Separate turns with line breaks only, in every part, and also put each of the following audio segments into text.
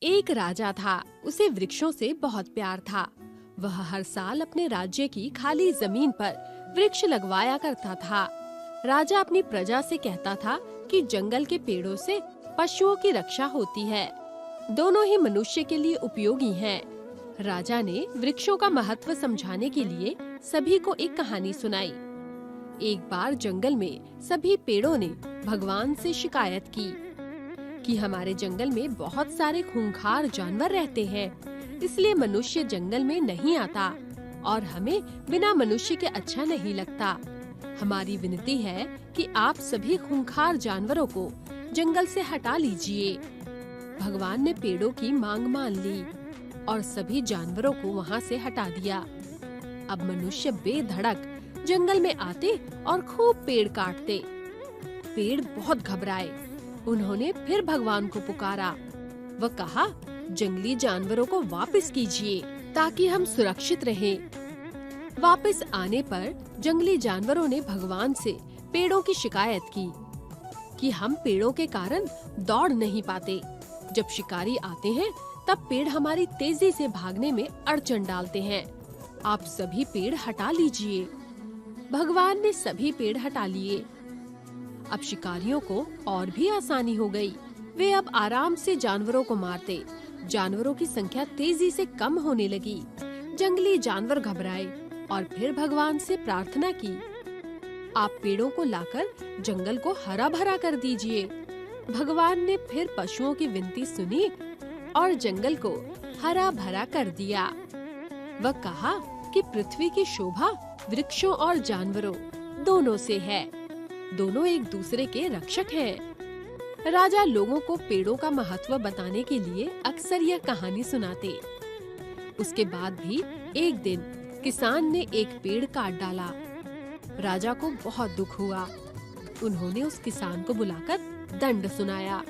एक राजा था, उसे वृक्षों से बहुत प्यार था। वह हर साल अपने राज्य की खाली जमीन पर वृक्ष लगवाया करता था। राजा अपनी प्रजा से कहता था कि जंगल के पेड़ों से पशुओं की रक्षा होती है। दोनों ही मनुष्य के लिए उपयोगी हैं। राजा ने वृक्षों का महत्व समझाने के लिए सभी को एक कहानी सुनाई। एक बार जंगल में सभी पेड़ों ने भगवान से शिकायत की कि हमारे जंगल में बहुत सारे खूंखार जानवर रहते हैं, इसलिए मनुष्य जंगल में नहीं आता और हमें बिना मनुष्य के अच्छा नहीं लगता। हमारी विनती है कि आप सभी खूंखार जानवरों को जंगल से हटा लीजिए। भगवान ने पेड़ों की मांग मान ली और सभी जानवरों को वहाँ से हटा दिया। अब मनुष्य बेधड़क जंगल में आते और खूब पेड़ काटते। पेड़ बहुत घबराए। उन्होंने फिर भगवान को पुकारा। वह कहा, जंगली जानवरों को वापस कीजिए ताकि हम सुरक्षित रहें। वापस आने पर जंगली जानवरों ने भगवान से पेड़ों की शिकायत की कि हम पेड़ों के कारण दौड़ नहीं पाते। जब शिकारी आते हैं तब पेड़ हमारी तेजी से भागने में अड़चन डालते हैं। आप सभी पेड़ हटा लीजिए। भगवान ने सभी पेड़ हटा लिए। अब शिकारियों को और भी आसानी हो गई। वे अब आराम से जानवरों को मारते। जानवरों की संख्या तेजी से कम होने लगी। जंगली जानवर घबराए और फिर भगवान से प्रार्थना की, आप पेड़ों को लाकर जंगल को हरा भरा कर दीजिए। भगवान ने फिर पशुओं की विनती सुनी और जंगल को हरा भरा कर दिया। वह कहा कि पृथ्वी की शोभा वृक्षों और जानवरों दोनों से है। दोनों एक दूसरे के रक्षक हैं। राजा लोगों को पेड़ों का महत्व बताने के लिए अक्सर यह कहानी सुनाते। उसके बाद भी एक दिन किसान ने एक पेड़ काट डाला। राजा को बहुत दुख हुआ। उन्होंने उस किसान को बुलाकर दंड सुनाया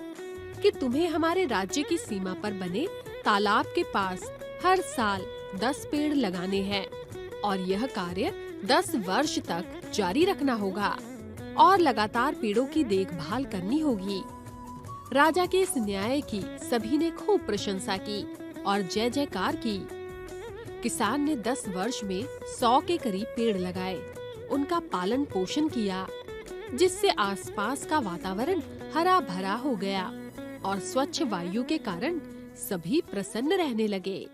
कि तुम्हें हमारे राज्य की सीमा पर बने तालाब के पास हर साल 10 पेड़ लगाने हैं और यह कार्य 10 वर्ष तक जारी रखना होगा और लगातार पेड़ों की देखभाल करनी होगी। राजा के इस न्याय की सभी ने खूब प्रशंसा की और जय जयकार की। किसान ने 10 वर्ष में 100 के करीब पेड़ लगाए। उनका पालन पोषण किया, जिससे आसपास का वातावरण हरा भरा हो गया और स्वच्छ वायु के कारण सभी प्रसन्न रहने लगे।